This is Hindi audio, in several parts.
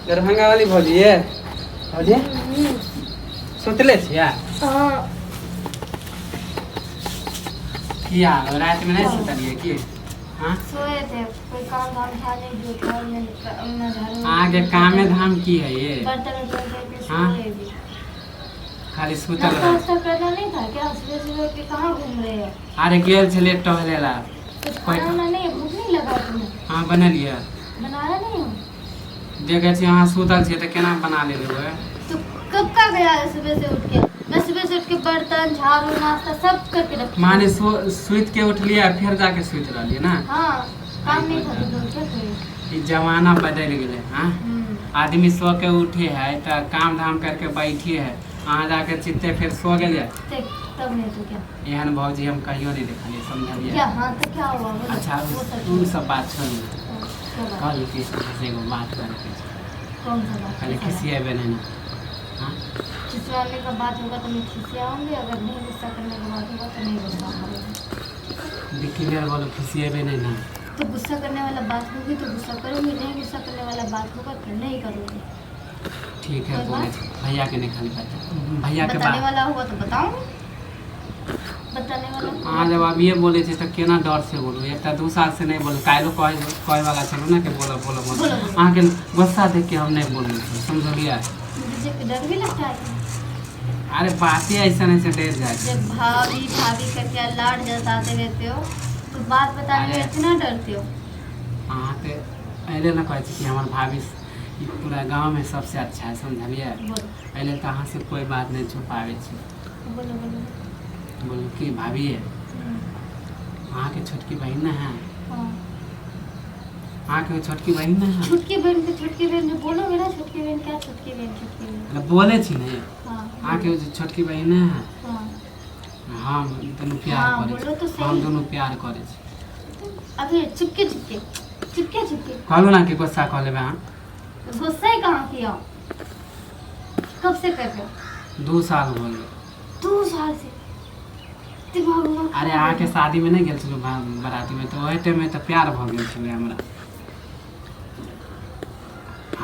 दरभंगा वाली भौजी है भौजी सुतले छिया किया रात में नहीं सुतलिए की हाँ सोए थे कोई काम धाम था नहीं जो था मैं झाड़ू आगे कामे धाम की है ये बर्तन उठा के हाँ? सोए भी खाली सुतल नाश्ता रहे वास्ता करना नहीं था क्या सुबह सुबह के कहाँ घूम रहे हैं अरे गेल छले टहलेला कुछ खाना वाना नहीं है भूख नहीं लगा तुम्हें हाँ बनलिए बनाया नहीं हो देखे छी अहाँ सुतल छियै तऽ केना बना लेबै तो कब का गया है सुबह से उठ के मैं सुबह से उठ के बर्तन झाड़ू नाश्ता सब करके रखती हूँ। माने सुत के उठलिए फिर जाके सुत रहलिए ना हाँ काम नहीं था तो क्या करें ई जमाना बदल गेले हाँ आदमी सो के उठे है तो काम धाम करके बैठे है अहाँ जाके चित्ते फिर सो गेलिए तब नहीं तो क्या एहन भौजी हम कहियो नहीं देखलिए समझलिए क्या हाँ तो क्या हुआ बोलो। अच्छा वो सब उ सब बात छोड़ू क्या बात? कल की से एगो बात करके कौन सा बात खाली कैसा बात? खिसिएबे नहीं ना हाँ खिसियाने का बात होगा तो मैं खिसियाऊंगी अगर नहीं गुस्सा करने का बात होगा तो नहीं गुस्सा करूँगी दिखिए बोलो खिसिएबे नहीं ना तो गुस्सा करने वाला बात होगी तो गुस्सा करूँगी नहीं गुस्सा करने वाला बात होगा तो नहीं करूँगी ठीक है कोई बोले बात? भैया के नहीं खाली बात भैया के बताने बात वाला होगा तो बताऊँगी बताने वाला अहाँ जब अब ये बोले थे तो केना डर से बोलू एक दू साल से नहीं बोलू काल्हि कहे वाला छलू ना कि बोलो बोलो बोलो बोलो। अहाँके गुस्सा देख के हम नहीं बोलू समझलिए मुझे डर भी लगता है अरे बातें ऐसा नहीं से डर जाए जब भाभी भाभी करके लाड जताते रहते हो तो बात बताने में अरे। इतना डरते हो अहाँ के अरे ना कहै छी कि हमार भाभी ई पूरा गांव में सबसे अच्छा है समझलिए बोलो पहले तो अहाँ से कोई बात नहीं छुपावे छी बोलो बोलो बोलू कि भाभी है अहाँ के छोटकी बहन ना है हाँ अहाँ के छोटकी बहन ना है छुटकी बहन जो बोलोगे ना छुटकी बहन क्या छुटकी बहन अरे बोले छी नहीं हाँ अहाँ के जो छोटकी बहन ना है हाँ हम दोनों प्यार हाँ, करे बोलो तो छी सही। हम दोनों प्यार करे छी अभी चुपके चुपके चुपके चुपके कहलू ना कि गुस्सा कह लेबै अहाँ गुस्सा ही कहाँ किया कब से कर रहे हो 2 साल हो गए 2 साल से दिमाग में अरे अहाँ के शादी में नहीं गेल छलू बराती में तो वही टाइम में तो प्यार भऽ गेल छलै हमरा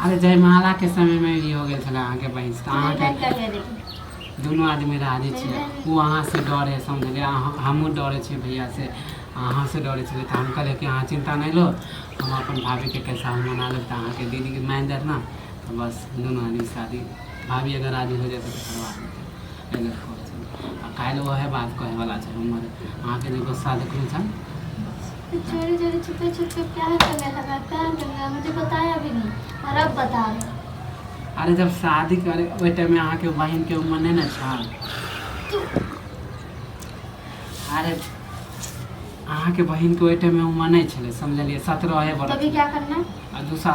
अरे जयमाला के समय में भी हो गेल छलै अहाँ के बहन से अहाँ क्या के क्या देखी दुनू आदमी राजी छियै वो अहाँ से डरे समझलिए हमहूँ डरे छियै भैया से अहाँ से डरे छलियै तऽ हम कहलियै कि अहाँ चिंता नहीं लो हम अपन भाभी के कैसा मना लेब तऽ अहाँ के दीदी के मान जात ना तो बस दुनू आदमी शादी भाभी अगर राजी हो जाते तो करवा देते अगर करै छै आ काल्हि वएह बात कहे वाला छै हमर अहाँ के जे गुस्सा देखलू छै चोरी चोरी छुपे छुपे प्यार करने लगा प्यार करने लगा मुझे बताया भी नहीं और अब बता रहे अरे जब शादी करे ओहि टाइम में अहाँ के बहन के उम्र नहीं ना छल तू अरे अहाँ के बहन के ओहि टाइम में उम्र नहीं छलै समझलिए 17 तभी बरस क्या करना है आ दूसरा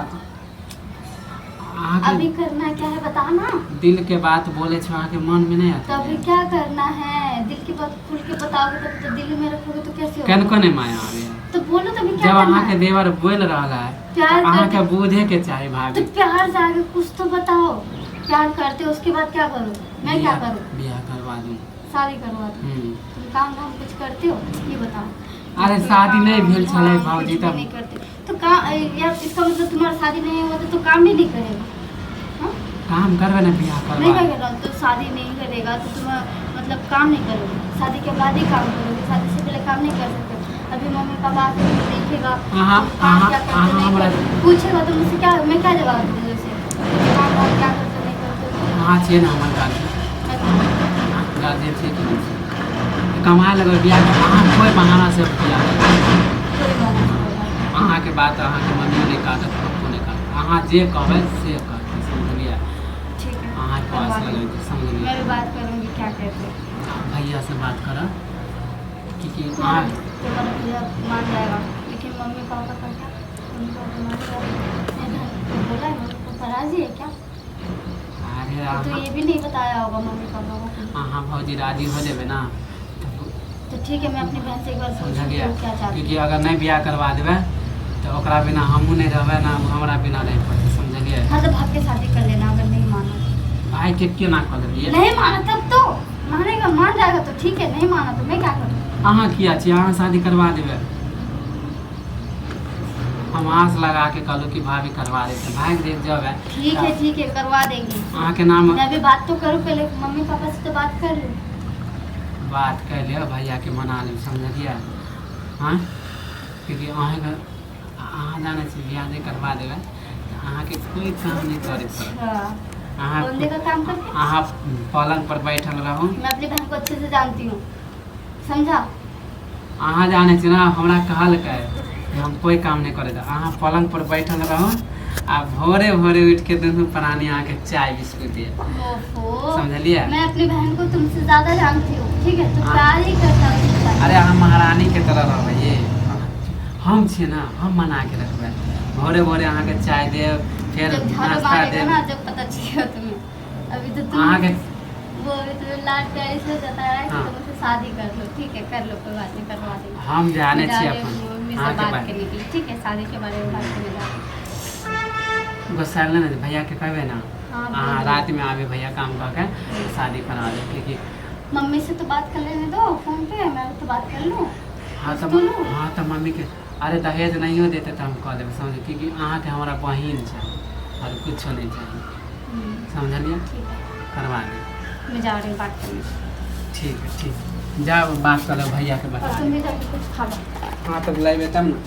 अहाँ अभी के करना क्या है बताना दिल के बात बोले छो अहाँ के मन में नहीं आता तभी क्या करना है दिल की बात खुल के बताओगे तब तो दिल में रखोगे तो कैसे केन होगा को नहीं माया आवे तो बोलो तभी क्या जब करना अहाँ के है देवर बोल रहा है प्यार तो अहाँ करते- के बूझे के चाही तो भाभी प्यार से आगे कुछ तो बताओ प्यार करते हो उसके बाद क्या करो मैं क्या करूँ बियाह करवा दूँ शादी करवा दो तुम काम धाम कुछ करते हो ये बताओ अरे शादी नहीं भेल छलै हाँ, भाजी कुछ भी तब नहीं करते तो काम यार इसका मतलब तुम्हारा शादी नहीं हुआ तो काम भी नहीं करेगा हाँ? काम करवे ना बियाह नहीं करवा करेगा तो शादी नहीं करेगा तो तुम मतलब काम नहीं करोगे शादी के बाद ही काम करोगे शादी से पहले काम नहीं कर सकते अभी मम्मी पापा आके मुझे देखेगा अहाँ तुम काम अहाँ क्या करते अहाँ नहीं हमरा करते पूछेगा तो मुझसे क्या मैं क्या जवाब दूंगी उसे काम वाम क्या करते नहीं करते अहाँ छियै ना हमर गार्जियन मैं तो- गार्जियन छियै कि नहीं छियै? कमाए लगबै बियाह के अहाँ कोई बहाना से बियाह करबै। कोई बात नहीं अहाँ के बात अहाँ के मम्मी नहीं काटत पप्पो नहीं काटत अहाँ जे कहबै से कहबै समझलिए ठीक है अहाँ के करवा पास दो। लगै छै समझलिए मैं भी बात करूंगी क्या कहते हैं भैया से बात करब कि तुम्हारा अहाँ तुम्हारा भैया मान जाएगा लेकिन मम्मी पापा का क्या मम्मी पापा मान जाएगा नहीं बोला है मम्मी पापा राजी है क्या अरे तो ये भी नहीं बताया होगा मम्मी पापा को अहाँ भौजी राजी हो जेबै ना तो ठीक है मैं अपनी बहन से एक बार समझलिए पूछूंगी क्या चाहती क्योंकि अगर नहीं बियाह करवा देबै तो ओकरा बिना हमहूँ नहीं रहबै ना हमरा बिना रह पड़तै समझलिए है। हाँ तो भाग के शादी कर लेना अगर नहीं माना आइ के केना कऽ देलियै नहीं माना तब तो मानेगा मान जाएगा तो ठीक है नहीं माना तो मैं क्या करूँ अहाँ किया छी अहाँ शादी करवा देबै हम आस लगा के कहलू कि भाभी करवा देते भाग देख जब है ठीक है करवा देंगे। अहाँ के नाम मैं अभी बात तो करूँ, पहले मम्मी पापा से तो बात कर लूँ। बात कर लिया भैया के मना ले समझलिए। हाँ क्योंकि अहाँ जाने से बियाह नहीं करवा देवे तो अहाँ के कोई काम नहीं करे पड़े। अच्छा बंदे का काम करके अहाँ पलंग पर बैठल रहूँ। मैं अपनी बहन को अच्छे से जानती हूँ, समझा। अहाँ जाने से ना हमरा कहल के कि हम कोई काम नहीं करे। अहाँ पलंग पर बैठल रहूँ आ भोरे भोरे उठ के दुनू प्राणी अहाँ के चाय बिस्कुट दिए ओहो समझलिए। मैं अपनी बहन को तुमसे ज्यादा जानती हूँ, ठीक है, तो प्यार ही करता हूँ उसके साथ। अरे अहाँ महारानी के तरह रहबै, हम छियै ना, हम मना के रखबै। भोरे भोरे अहाँ के चाय देब, फिर जब झाड़ू नाश्ता मारेगा देब। ना जब पता चलेगा तुम्हें। अभी तो तुम अहाँ के वो अभी तुम्हें लाड प्यारी से जता रहा है कि हाँ। तुम उससे शादी कर लो, ठीक है, कर लो, कोई बात नहीं, करवा देंगे। हम जाने जा छियै रहे अपन हैं मम्मी अहाँ से के बात बारे करने के लिए, ठीक है, शादी के बारे में बात करने जा रहे हैं। गुस्सा ना भैया के कहबै ना हाँ, अहाँ बोलिए। रात में आबे भैया काम कऽ के शादी करा दे क्योंकि मम्मी से तो बात कर लेने दो फोन पे, मैं तो बात कर लूँ। हाँ तो कुछ तो लो। हाँ तो मम्मी के अरे दहेज नहीं देते तो हम कह देबै समझ क्योंकि अहाँ के हमारा बहिन छै और कुछो नहीं चाहिए समझलिए। ठीक है, करवा दे मैं जा रही हूँ बात करने। ठीक है जाओ बात कर लो भैया के और बता तुम भी जाके कुछ खा लो। हाँ तो बुलाइबे तब ना।